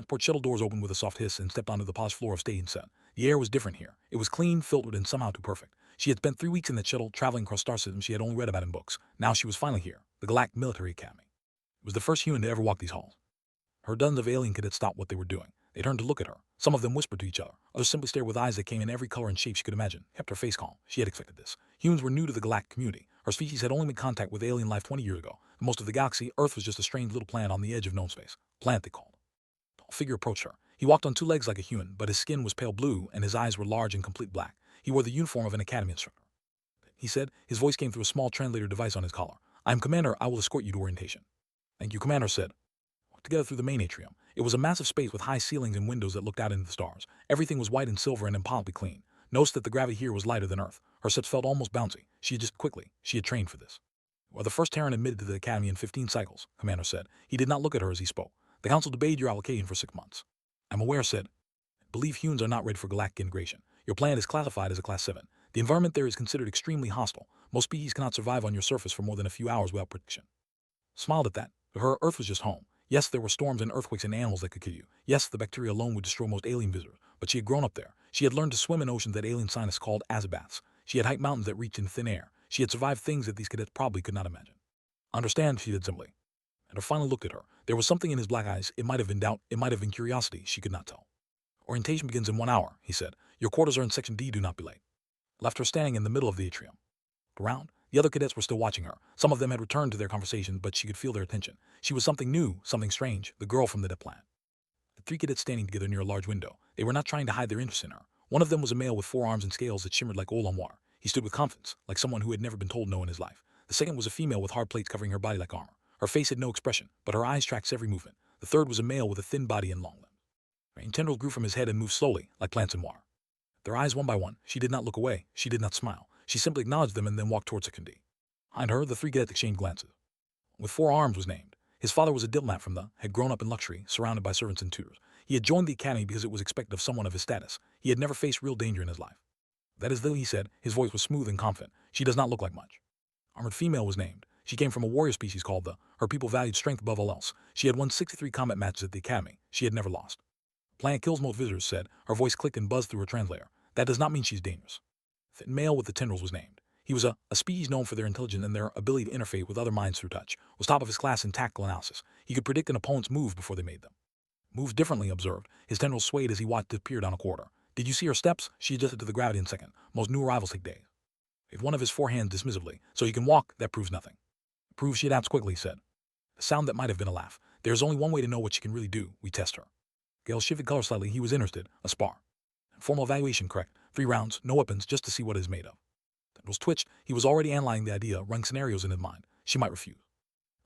Port shuttle doors opened with a soft hiss and stepped onto the polished floor of stage set. The air was different here. It was clean, filtered, and somehow too perfect. She had spent 3 weeks in that shuttle, traveling across star systems she had only read about in books. Now she was finally here, the Galactic Military Academy. It was the first human to ever walk these halls. Her dozens of alien cadets stopped what they were doing. They turned to look at her. Some of them whispered to each other. Others simply stared with eyes that came in every color and shape she could imagine, kept her face calm. She had expected this. Humans were new to the galactic community. Her species had only made contact with alien life 20 years ago. For most of the galaxy, Earth was just a strange little planet on the edge of known space. Planet, they called. A tall figure approached her. He walked on 2 legs like a human, but his skin was pale blue and his eyes were large and complete black. He wore the uniform of an academy instructor. He said, his voice came through a small translator device on his collar. "I am Commander. I will escort you to orientation." "Thank you, Commander," said. Walked together through the main atrium. It was a massive space with high ceilings and windows that looked out into the stars. Everything was white and silver and impossibly clean. Noticed that the gravity here was lighter than Earth. Her steps felt almost bouncy. She had trained for this. "You are the first Terran admitted to the Academy in 15 cycles," Commander said. He did not look at her as he spoke. "The Council debated your application for 6 months. I'm aware," said. "Believe humans are not ready for galactic integration. Your planet is classified as a Class 7. The environment there is considered extremely hostile. Most species cannot survive on your surface for more than a few hours without protection." Smiled at that. For her, Earth was just home. Yes, there were storms and earthquakes and animals that could kill you. Yes, the bacteria alone would destroy most alien visitors. But she had grown up there. She had learned to swim in oceans that alien scientists called azabaths. She had hiked mountains that reached in thin air. She had survived things that these cadets probably could not imagine. "Understand," she said simply. And her finally looked at her. There was something in his black eyes. It might have been doubt. It might have been curiosity. She could not tell. "Orientation begins in 1 hour," he said. "Your quarters are in Section D. Do not be late." Left her standing in the middle of the atrium. Around, the other cadets were still watching her. Some of them had returned to their conversation, but she could feel their attention. She was something new, something strange, the girl from the dead planet. The 3 cadets standing together near a large window. They were not trying to hide their interest in her. One of them was a male with 4 arms and scales that shimmered like oil on water. He stood with confidence, like someone who had never been told no in his life. The second was a female with hard plates covering her body like armor. Her face had no expression, but her eyes tracked every movement. The third was a male with a thin body and long limbs. Rain tendrils grew from his head and moved slowly, like plants in water. Their eyes one by one. She did not look away. She did not smile. She simply acknowledged them and then walked towards Section D. Behind her, the 3 cadets exchanged glances. With 4 arms was named. His father was a diplomat from had grown up in luxury, surrounded by servants and tutors. He had joined the academy because it was expected of someone of his status. He had never faced real danger in his life. "That is though," he said. His voice was smooth and confident. "She does not look like much." Armored female was named. She came from a warrior species called her people valued strength above all else. She had won 63 combat matches at the academy. She had never lost. "Planet kills most visitors," said. Her voice clicked and buzzed through her translator. "That does not mean she's dangerous." Thin male with the tendrils was named. He was a species known for their intelligence and their ability to interface with other minds through touch. Was top of his class in tactical analysis. He could predict an opponent's move before they made them. "Moves differently," observed. His tendrils swayed as he watched disappear down a corridor. "Did you see her steps? She adjusted to the gravity in a second. Most new arrivals take days." Waved one of his 4 hands dismissively. "So he can walk, that proves nothing." "Proves she adapts quickly," he said. A sound that might have been a laugh. "There is only one way to know what she can really do. We test her." Gale shifted color slightly. He was interested. "A spar." "Formal evaluation, correct. 3 rounds, no weapons, just to see what it is made of." Tendrils twitched. He was already analyzing the idea, running scenarios in his mind. She might refuse.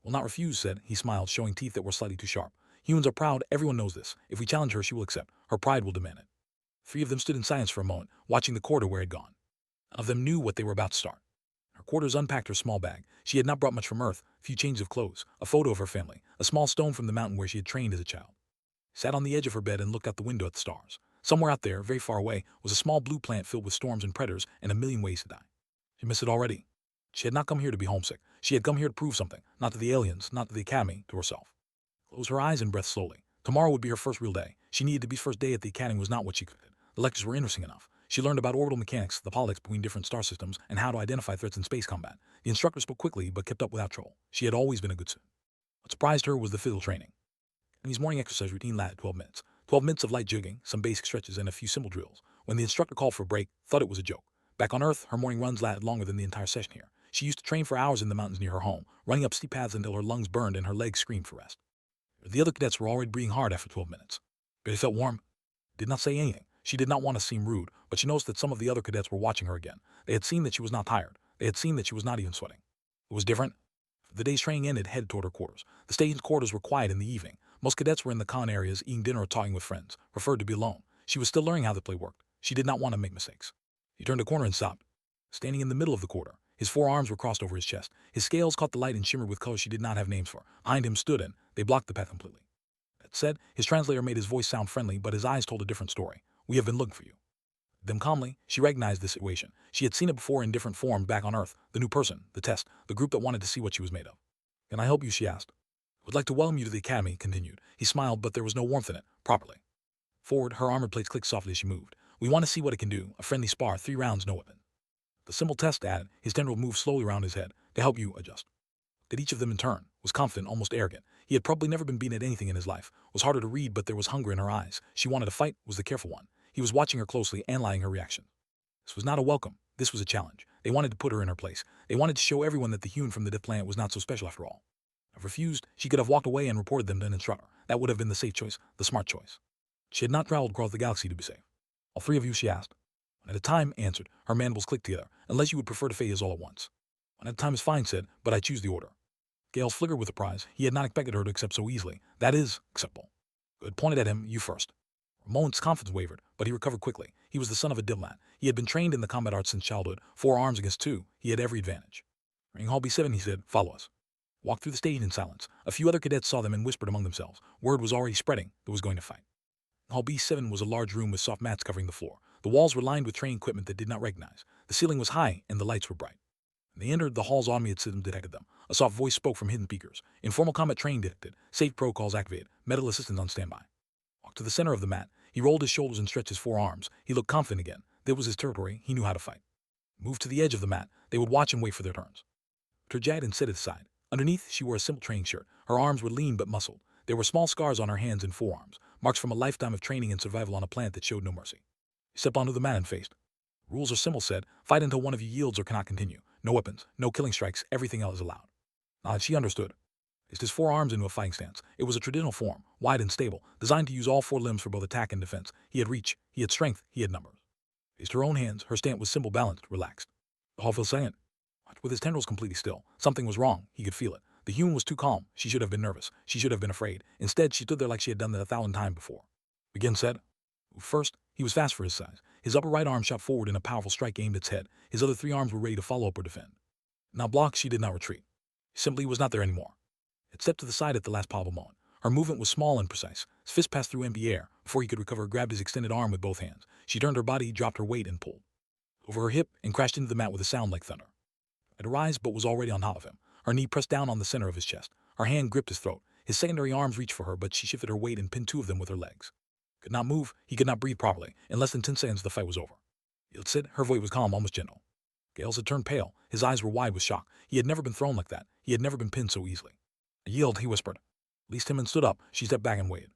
"Will not refuse," said. He smiled, showing teeth that were slightly too sharp. "Humans are proud. Everyone knows this. If we challenge her, she will accept. Her pride will demand it." 3 of them stood in silence for a moment, watching the corridor where it had gone. None of them knew what they were about to start. Her quarters unpacked her small bag. She had not brought much from Earth. A few changes of clothes, a photo of her family, a small stone from the mountain where she had trained as a child. Sat on the edge of her bed and looked out the window at the stars. Somewhere out there, very far away, was a small blue planet filled with storms and predators and a million ways to die. She missed it already. She had not come here to be homesick. She had come here to prove something, not to the aliens, not to the academy, to herself. Closed her eyes and breathed slowly. Tomorrow would be her first real day. She needed to be first day at the academy was not what she expected. The lectures were interesting enough. She learned about orbital mechanics, the politics between different star systems, and how to identify threats in space combat. The instructor spoke quickly, but kept up without trouble. She had always been a good student. What surprised her was the physical training. Academy's morning exercise routine lasted 12 minutes. 12 minutes of light jogging, some basic stretches, and a few simple drills. When the instructor called for a break, thought it was a joke. Back on Earth, her morning runs lasted longer than the entire session here. She used to train for hours in the mountains near her home, running up steep paths until her lungs burned and her legs screamed for rest. The other cadets were already breathing hard after 12 minutes. Barely felt warm. Did not say anything. She did not want to seem rude, but she noticed that some of the other cadets were watching her again. They had seen that she was not tired. They had seen that she was not even sweating. It was different. The day's training ended, headed toward her quarters. The station's quarters were quiet in the evening. Most cadets were in the con areas, eating dinner or talking with friends, preferred to be alone. She was still learning how the play worked. She did not want to make mistakes. He turned a corner and stopped. Standing in the middle of the corridor, his 4 arms were crossed over his chest. His scales caught the light and shimmered with colors she did not have names for. Behind him stood and they blocked the path completely. That said, his translator made his voice sound friendly, but his eyes told a different story. "We have been looking for you." Them calmly, she recognized this situation. She had seen it before in different forms back on Earth. The new person, the test, the group that wanted to see what she was made of. "Can I help you?" she asked. Would like to welcome you to the academy, continued. He smiled, but there was no warmth in it, properly. Forward, her armored plates clicked softly as she moved. We want to see what it can do. A friendly spar, 3 rounds, no weapon. The simple test added, his tendril moved slowly around his head to help you adjust. Did each of them in turn, was confident, almost arrogant. He had probably never been beaten at anything in his life. Was harder to read, but there was hunger in her eyes. She wanted to fight, was the careful one. He was watching her closely, analyzing her reaction. This was not a welcome. This was a challenge. They wanted to put her in her place. They wanted to show everyone that the hewn from the Death Planet was not so special after all. If refused, she could have walked away and reported them to an instructor. That would have been the safe choice, the smart choice. She had not traveled across the galaxy to be safe. All 3 of you, she asked. One at a time, answered. Her mandibles clicked together. Unless you would prefer to phase all at once. One at a time is fine, said, but I choose the order. Gale flickered with surprise. He had not expected her to accept so easily. That is acceptable. Good, pointed at him, you first. For a moment's confidence wavered, but he recovered quickly. He was the son of a diplomat. He had been trained in the combat arts since childhood. 4 arms against 2. He had every advantage. RangHFY 7, he said, follow us. Walked through the stage in silence. A few other cadets saw them and whispered among themselves. Word was already spreading that was going to fight. HFY 7 was a large room with soft mats covering the floor. The walls were lined with training equipment that did not recognize. The ceiling was high and the lights were bright. When they entered, the hall's automated system detected them. A soft voice spoke from hidden speakers. Informal combat training detected. Safe protocols activated. Medical assistance on standby. Walked to the center of the mat. He rolled his shoulders and stretched his 4 arms. He looked confident again. That was his territory. He knew how to fight. Moved to the edge of the mat. They would watch and wait for their turns. Her jacket and set it aside. Underneath, she wore a simple training shirt. Her arms were lean but muscled. There were small scars on her hands and forearms, marks from a lifetime of training and survival on a planet that showed no mercy. He stepped onto the mat and faced. Rules are simple, said. Fight until one of you yields or cannot continue. No weapons, no killing strikes, everything else is allowed. She understood. Placed his 4 arms into a fighting stance. It was a traditional form, wide and stable, designed to use all 4 limbs for both attack and defense. He had reach, he had strength, he had numbers. Faced her own hands, her stance was simple, balanced, relaxed. The hall felt silent. With his tendrils completely still. Something was wrong. He could feel it. The human was too calm. She should have been nervous. She should have been afraid. Instead, she stood there like she had done that 1,000 times before. Begin, said. First, he was fast for his size. His upper right arm shot forward in a powerful strike aimed at its head. His other 3 arms were ready to follow up or defend. Now blocked, she did not retreat. She simply was not there anymore. It stepped to the side at the last possible moment. Her movement was small and precise. His fist passed through empty air. Before he could recover, grabbed his extended arm with both hands. She turned her body, dropped her weight, and pulled over her hip and crashed into the mat with a sound like thunder. It arose, but was already on top of him. Her knee pressed down on the center of his chest. Her hand gripped his throat. His secondary arms reached for her, but she shifted her weight and pinned 2 of them with her legs. Could not move. He could not breathe properly. In less than 10 seconds, the fight was over. Yield, said. Her voice was calm, almost gentle. Gales had turned pale. His eyes were wide with shock. He had never been thrown like that. He had never been pinned so easily. Yield, he whispered. Released him and stood up. She stepped back and waited.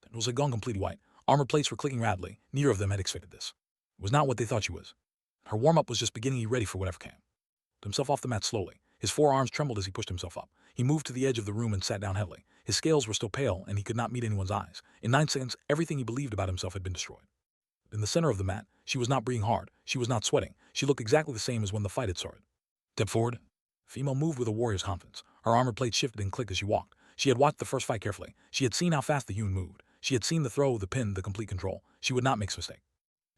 The tendrils had gone completely white. Armor plates were clicking rapidly. Neither of them had expected this. It was not what they thought she was. Her warm-up was just beginning. He ready for whatever came. Pulled himself off the mat slowly. His 4 arms trembled as he pushed himself up. He moved to the edge of the room and sat down heavily. His scales were still pale, and he could not meet anyone's eyes. In 9 seconds, everything he believed about himself had been destroyed. In the center of the mat, she was not breathing hard. She was not sweating. She looked exactly the same as when the fight had started. Step forward. Female moved with a warrior's confidence. Her armor plate shifted and clicked as she walked. She had watched the first fight carefully. She had seen how fast the human moved. She had seen the throw, the pin, the complete control. She would not make a mistake.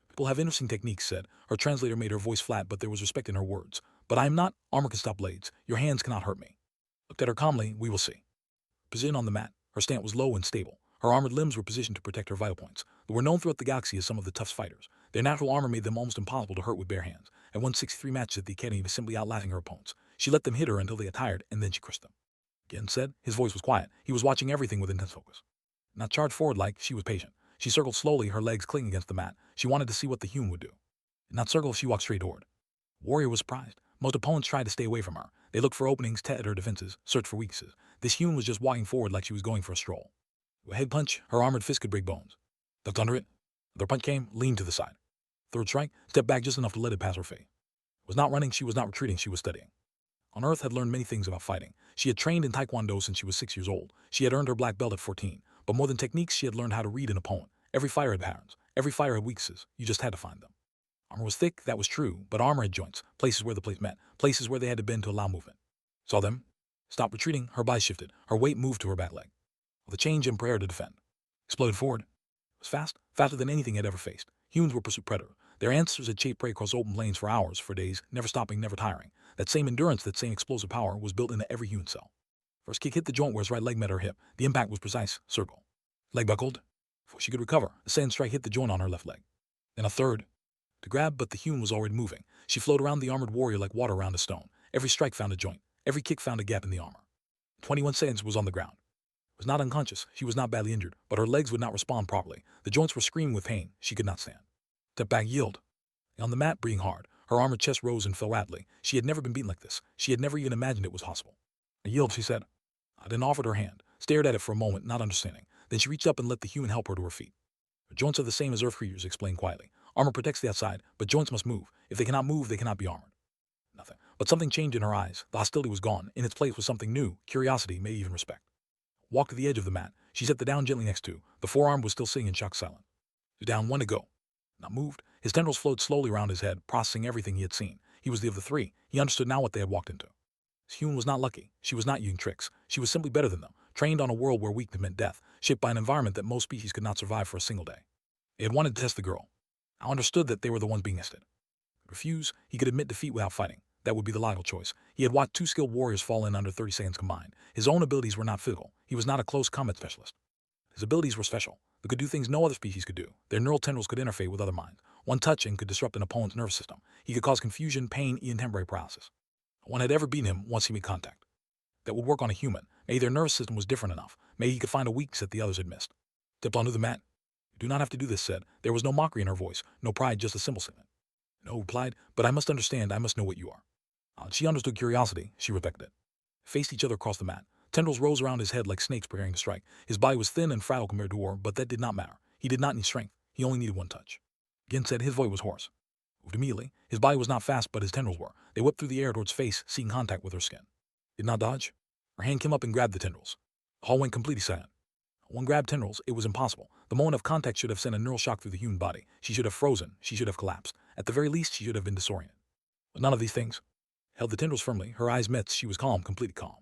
People have interesting techniques, said. Her translator made her voice flat, but there was respect in her words. But I am not. Armor can stop blades. Your hands cannot hurt me. Looked at her calmly. We will see. Position on the mat. Her stance was low and stable. Her armored limbs were positioned to protect her vital points. They were known throughout the galaxy as some of the toughest fighters. Their natural armor made them almost impossible to hurt with bare hands. At 163 matches at the academy, was simply outlasting her opponents. She let them hit her until they got tired, and then she crushed them. Again, said. His voice was quiet. He was watching everything with intense focus. Not charged forward like, she was patient. She circled slowly, her legs clicking against the mat. She wanted to see what the human would do. Did not circle, she walked straight toward. Warrior was surprised. Most opponents tried to stay away from her. They looked for openings, tested her defenses, searched for weaknesses. This human was just walking forward like she was going for a stroll. A head punch, her armored fist could break bones. Ducked under it. Another punch came, leaned to the side. Third strike, stepped back just enough to let it pass her face. Was not running, she was not retreating, she was studying. On Earth had learned many things about fighting. She had trained in Taekwondo since she was 6 years old. She had earned her black belt at 14. But more than techniques, she had learned how to read an opponent. Every fighter had patterns. Every fighter had weaknesses. You just had to find them. Armor was thick, that was true, but armor had joints, places where the plates met, places where they had to bend to allow movement. Saw them. Stopped retreating, her body shifted, her weight moved to her back leg. With a change and prayer to defend. Exploded forward. It was fast, faster than anything it had ever faced. Humans were pursuit predator. Their ancestors had chased prey across open plains for hours, for days, never stopping, never tiring. That same endurance, that same explosive power was built into every human cell. First kick hit the joint where his right leg met her hip. The impact was precise, circle. Leg buckled. Before she could recover, a second strike hit the joint on her left leg. Then a third. To grab, but the human was already moving. She flowed around the armored warrior like water around a stone. Every strike found a joint. Every kick found a gap in the armor. 21 seconds was on the ground. Was not unconscious, she was not badly injured, but her legs would not respond properly. The joints were screaming with pain. She could not stand. Step back, yield. On the mat, breathing hard, her armored chest rose and fell rapidly. She had never been beaten like this. She had never even imagined it was possible. I yield, she said. I then offered her hand, stared at it for a moment, not understanding. Then she reached up and let the human help her to her feet. Her joints are the same as Earth creatures, explained quietly. Armor protects the outside, but joints must move. If they cannot move, they cannot be armored. Nothing. But something changed in her eyes. The hostility was gone. In its place was something new, curiosity, maybe even respect. Walked to the edge of the mat. She set the down gently next to. The forearm was still sitting in shocked silence. Down, one to go. Not moved. His tendrils flowed slowly around his head, processing everything he had seen. He was the of the three. He understood now what they had walked into. This human was not lucky. She was not using tricks. She was simply better than them, trained on a world where weakness meant death, shaped by an environment that most species could not survive for a single day. They had wanted to test the girl. I understood that they were the ones being tested. Refuse, he could admit defeat without fighting. That would be the logical choice. He had watched two skilled warriors fall in under 30 seconds combined. His own abilities were not physical. He was not a close combat specialist. His abilities were special. They could do things no other species could do. Their neural tendrils could interface with other minds. One touch and could disrupt an opponent's nervous system. He could cause confusion, pain, even temporary paralysis. No one had ever beaten him once he made contact. That would work on a human. Maybe their nervous system was different enough. Maybe he could find a weakness that the others had missed. Stepped onto the mat. You do not have to do this, said. There was no mockery in her voice, no pride, just a simple statement. No, replied, but I must understand, I must know what you are. She understood curiosity. She respected it. Faced each other across the mat. Tendrils rose around his head like snakes preparing to strike. His body was thin and fragile compared to war, but that did not matter. He did not need strength. He only needed one touch. Again said, his voice was hoarse. Moved immediately. His body was not fast, but his tendrils were. They whipped through the air towards face, seeking contact with her skin. Did not dodge. Her hand came up and grabbed the tendrils. The hall went completely silent. One grabbed tendrils. It was impossible. The moment of contact should have sent a neural shock through the human body. She should have frozen. She should have collapsed. At the very least, she should have been disoriented. But none of these things. Held the tendrils firmly. Her eyes met. She was calm, completely calm.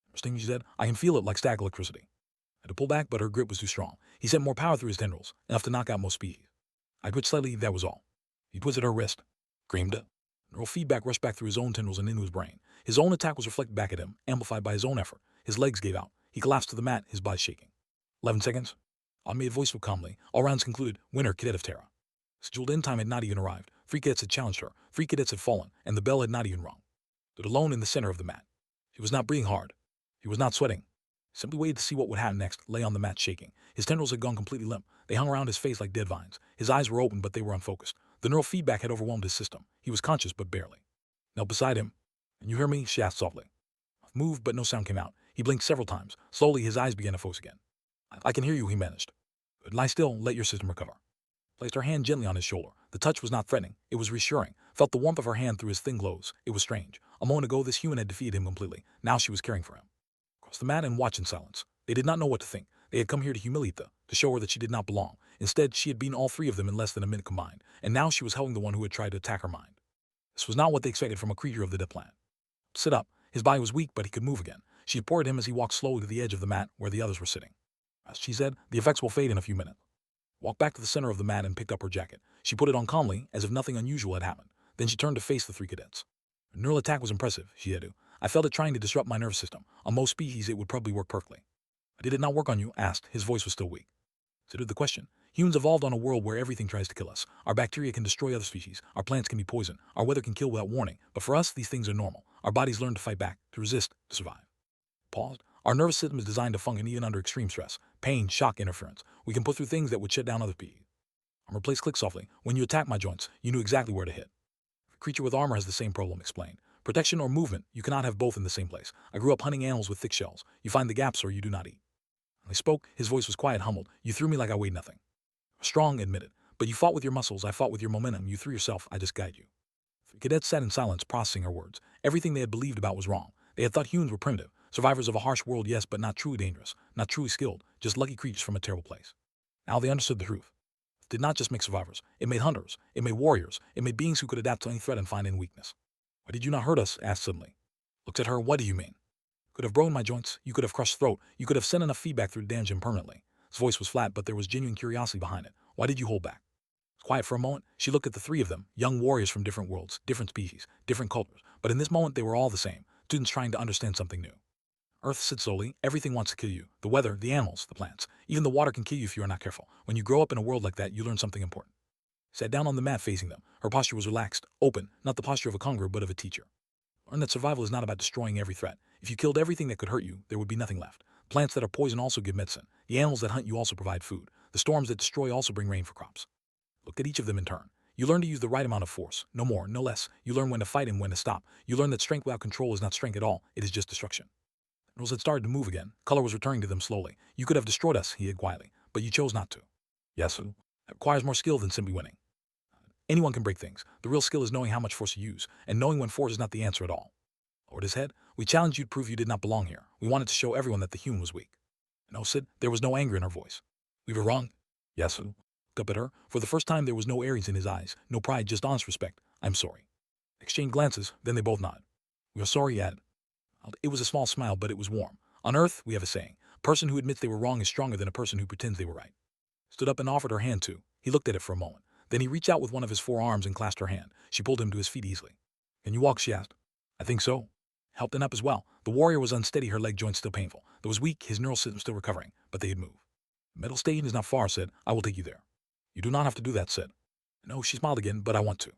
Interesting, she said. I can feel it like static electricity. I had to pull back, but her grip was too strong. He sent more power through his tendrils, enough to knock out most species. I twitched slightly, that was all. He twisted her wrist. Screamed. Neural feedback rushed back through his own tendrils and into his brain. His own attack was reflected back at him, amplified by his own effort. His legs gave out. He collapsed to the mat, his body shaking. 11 seconds. Automated voice spoke calmly. All rounds concluded. Winner, Cadet of Terra. Scheduled end time had not even arrived. 3 cadets had challenged her. 3 cadets had fallen, and the bell had not even rung. Stood alone in the center of the mat. He was not breathing hard. He was not sweating. Simply waited to see what would happen next, lay on the mat shaking. His tendrils had gone completely limp. They hung around his face like dead vines. His eyes were open, but they were unfocused. The neural feedback had overwhelmed his system. He was conscious, but barely. Knelt beside him. Can you hear me? She asked softly. Moved, but no sound came out. He blinked several times. Slowly, his eyes began to focus again. I can hear you, he managed. Good. Lie still, let your system recover. Placed her hand gently on his shoulder. The touch was not threatening. It was reassuring. Felt the warmth of her hand through his thin clothes. It was strange. A moment ago, this human had defeated him completely. Now she was caring for him. Across the mat and watched in silence. They did not know what to think. They had come here to humiliate her, to show her that she did not belong. Instead, she had beaten all 3 of them in less than a minute combined, and now she was helping the one who had tried to attack her mind. This was not what they expected from a creature of the dead planet. Sit up. His body was weak, but he could move again. She supported him as he walked slowly to the edge of the mat where the others were sitting. As she said, the effects will fade in a few minutes. Walked back to the center of the mat and picked up her jacket. She put it on calmly, as if nothing unusual had happened. Then she turned to face the 3 cadets. Her neural attack was impressive, she had to. I felt it trying to disrupt my nervous system. On most species, it would probably work perfectly. Did it not work on you? Asked. His voice was still weak. Considered the question. Humans evolved on a world where everything tries to kill us. Our bacteria can destroy other species. Our plants can be poison. Our weather can kill without warning. But for us, these things are normal. Our bodies learn to fight back, to resist, to survive. Paused. Our nervous system is designed to function even under extreme stress, pain, shock, interference. We can put through things that would shut down other species. Armor plates clicked softly. When you attacked my joints, you knew exactly where to hit. A creature with armor has the same problem, explained. Protection or movement, you cannot have both in the same place. I grew up hunting animals with thick shells. You find the gaps or you do not eat. When he spoke, his voice was quiet, humbled. You threw me like I weighed nothing. Strong, admitted. But you fought with your muscles, I fought with your momentum. You threw yourself, I just guided you. The cadets sat in silence, processing her words. Everything they had believed about was wrong. They had thought humans were primitive. Survivors of a harsh world, yes, but not truly dangerous. Not truly skilled. Just lucky creatures from a terrible place. Now they understood the truth. It did not just make survivors. It made hunters. It made warriors. It made beings who could adapt to any threat and find any weakness. Why did you not hurt us? Asked suddenly. Looked at her. What do you mean? Could have broken my joints. You could have crushed throat. You could have sent enough feedback through to damage him permanently. His voice was flat, but there was genuine curiosity behind it. Why did you hold back? Quiet for a moment, she looked at the 3 of them, young warriors from different worlds, different species, different cultures. But in this moment, they were all the same, students trying to understand something new. Earth said slowly, everything wants to kill you. The weather, the animals, the plants. Even the water can kill you if you are not careful. When you grow up in a world like that, you learn something important. Sat down on the mat facing them. Her posture was relaxed, open, not the posture of a conqueror, but of a teacher. Learn that survival is not about destroying every threat. If you killed everything that could hurt you, there would be nothing left. The plants that are poison also give medicine. The animals that hunt you also provide food. The storms that destroy also bring rain for crops. Look at each of them in turn. You learn to use the right amount of force, no more, no less. You learn when to fight and when to stop. You learn that strength without control is not strength at all, it is just destruction. Rose had started to move again. Color was returning to them slowly. You could have destroyed us, he said quietly, but you chose not to. Yes, that requires more skill than simply winning. Anyone can break things. The real skill is knowing how much force you use, and knowing when force is not the answer at all. Lowered his head. We challenged you to prove you did not belong here. We wanted to show everyone that the human was weak. No, Sid, there was no anger in her voice. We were wrong. Yes, Sid. Looked up at her. For the first time there was no Aries in his eyes, no pride, just honest respect. I'm sorry. Exchanged glances, then they both nodded. We are sorry, Ed. It was a small smile, but it was warm. On Earth, we have a saying, a person who admits they were wrong is stronger than a person who pretends they were right. Stood up and offered her hand too. He looked at it for a moment. Then he reached out with one of his forearms and clasped her hand. She pulled him to his feet easily. Can you walk, she asked. I think so. Helped him up as well. The warrior was unsteady, her leg joints still painful. Though was weak, his neural system still recovering, but they had moved. Metal station is not far, said. I will take you there. You do not have to do that, said. No, she smiled again, but I want to.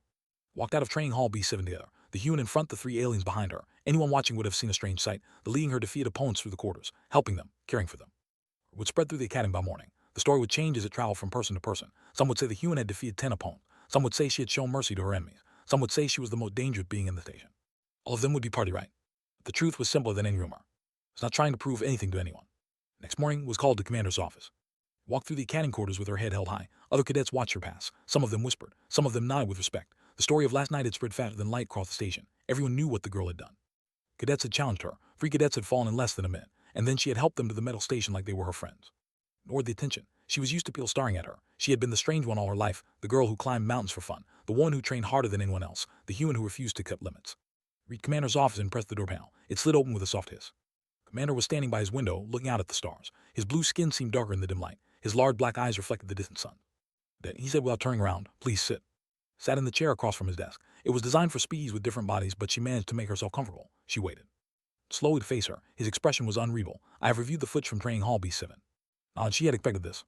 Walked out of training hall B7 together. The human in front, the three aliens behind her. Anyone watching would have seen a strange sight, the leading her defeated opponents through the quarters, helping them, caring for them. It would spread through the academy by morning. The story would change as it traveled from person to person. Some would say the human had defeated 10 opponents. Some would say she had shown mercy to her enemies. Some would say she was the most dangerous being in the station. All of them would be partly right. The truth was simpler than any rumor. It was not trying to prove anything to anyone. Next morning was called to commander's office. Walked through the academy quarters with her head held high. Other cadets watched her pass. Some of them whispered. Some of them nodded with respect. The story of last night had spread faster than light across the station. Everyone knew what the girl had done. Cadets had challenged her. 3 cadets had fallen in less than a minute, and then she had helped them to the metal station like they were her friends. Nor the attention. She was used to people staring at her. She had been the strange one all her life, the girl who climbed mountains for fun, the one who trained harder than anyone else, the human who refused to cut limits. Reached commander's office and pressed the door panel. It slid open with a soft hiss. Commander was standing by his window, looking out at the stars. His blue skin seemed darker in the dim light. His large black eyes reflected the distant sun. Then he said without turning around, please sit. Sat in the chair across from his desk. It was designed for species with different bodies, but she managed to make herself comfortable. She waited. Slowly to face her. His expression was unreadable. I have reviewed the footage from training hall B7. And she had expected this.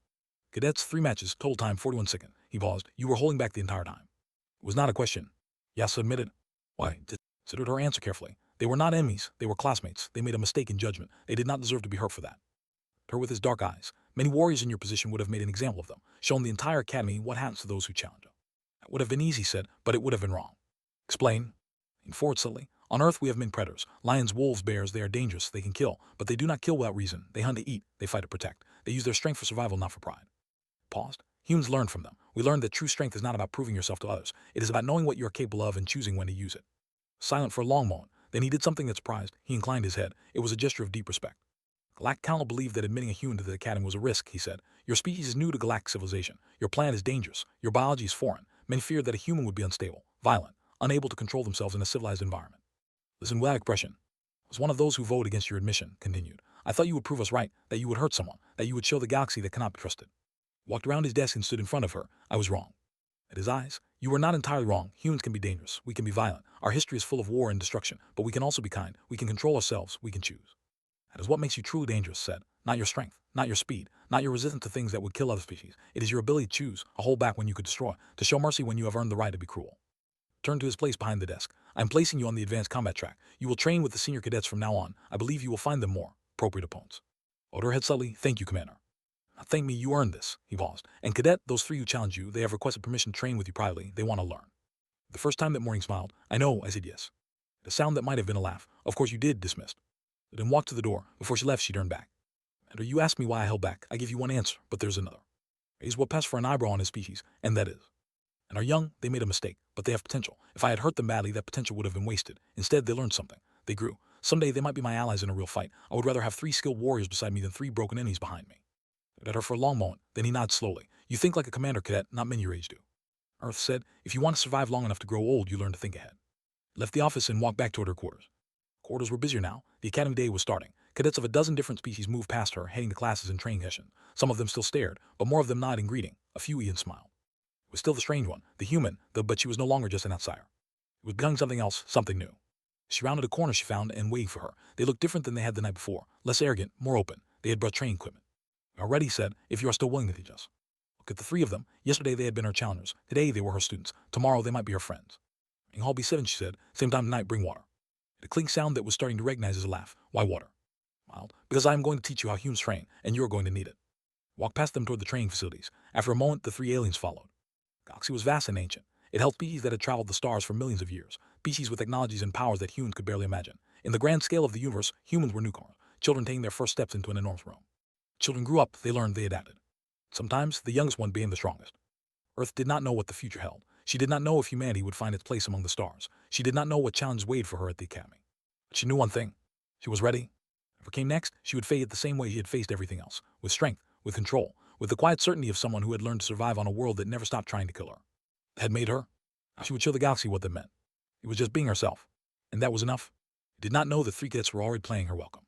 Cadets, 3 matches, total time 41 seconds. He paused. You were holding back the entire time. It was not a question. Yes, admitted. Why? Considered her answer carefully. They were not enemies. They were classmates. They made a mistake in judgment. They did not deserve to be hurt for that. Her with his dark eyes. Many warriors in your position would have made an example of them, shown the entire academy what happens to those who challenge them. That would have been easy, said, but it would have been wrong. Explain. Lean forward slowly. On Earth we have many predators. Lions, wolves, bears, they are dangerous. They can kill, but they do not kill without reason. They hunt to eat. They fight to protect. They use their strength for survival, not for pride. Paused. Humans learn from them. We learned that true strength is not about proving yourself to others. It is about knowing what you are capable of and choosing when to use it. Silent for a long moment. Then he did something that surprised. He inclined his head. It was a gesture of deep respect. Galactic Council believed that admitting a human to the academy was a risk, he said. Your species is new to galactic civilization. Your planet is dangerous. Your biology is foreign. Many feared that a human would be unstable, violent, unable to control themselves in a civilized environment. Listen without expression. I was one of those who voted against your admission, continued. I thought you would prove us right, that you would hurt someone, that you would show the galaxy that cannot be trusted. Walked around his desk and stood in front of her. I was wrong. At his eyes, you were not entirely wrong. Humans can be dangerous. We can be violent. Our history is full of war and destruction, but we can also be kind. We can control ourselves. We can choose. That is what makes you truly dangerous, said. Not your strength, not your speed, not your resistance to things that would kill other species. It is your ability to choose, to hold back when you could destroy, to show mercy when you have earned the right to be cruel. Turned to his place behind the desk. I am placing you on the advanced combat track. You will train with the senior cadets from now on. I believe you will find them more appropriate opponents. Lowered her head slightly. Thank you, Commander. Not thank me, you earned this, he paused. And cadet, those 3 who challenge you, they have requested permission to train with you privately. They want to learn. The first time that morning smiled. I know, I said yes. A sound that might have been a laugh. Of course you did, dismissed. Then walked to the door. Before she left, she turned back. And you asked me why I held back. I give you one answer, but there's another. Raised what passed for an eyebrow on his species, and that is. And are young, they made a mistake, but they have potential. If I had hurt them badly, that potential would have been wasted. Instead, they learned something. They grew. Someday they might be my allies in a real fight. I would rather have 3 skilled warriors beside me than 3 broken enemies behind me. Looked at her for a long moment, then he nodded slowly. You think like a commander, cadet, not many your age do. Earth said, if you want to survive long enough to grow old, you learn to think ahead. Left the office and walked back toward her quarters. Quarters were busier now. The academy day was starting. Cadets of a dozen different species moved past her, heading to classes and training sessions. Some of them still stared, but more of them nodded in greeting. A few even smiled. It was still the strange one, the human, but she was no longer just an outsider. It was becoming something else, something new. She rounded a corner she found and waited for her. They looked different than they had the night before, less arrogant, more open. They had brought training equipment. Already said, if you are still willing to teach us. Look at the 3 of them. Yesterday they had been her challengers. Today they were her students. Tomorrow they might be her friends. In Hall B7, she said, same time tonight, bring water. A clink sound that was starting to recognize as a laugh. Why water? Smiled. Because I am going to teach you how humans train, and you are going to need it. Walked past them toward the training facilities. After a moment, the three aliens followed. Galaxy was vast and ancient. It held species that had traveled the stars for millions of years, species with technologies and powers that humans could barely imagine. In the grand scale of the universe, humans were newcomers, children taking their first steps into an enormous realm. Children grew up, they learned, they adapted. Sometimes, the youngest one being the strongest. Earth did not know what the future held. She did not know if humanity would find its place among the stars. She did not know what challenges waited for her at the Academy. But she knew one thing. She was ready. Whatever came next, she would face it the same way she had faced everything else, with strength, with control, with the quiet certainty of someone who had learned to survive on a world that never stopped trying to kill her. Had made her. Now she would show the galaxy what that meant. It was just being herself. And that was enough. She did not know that three cadets were already playing her welcome.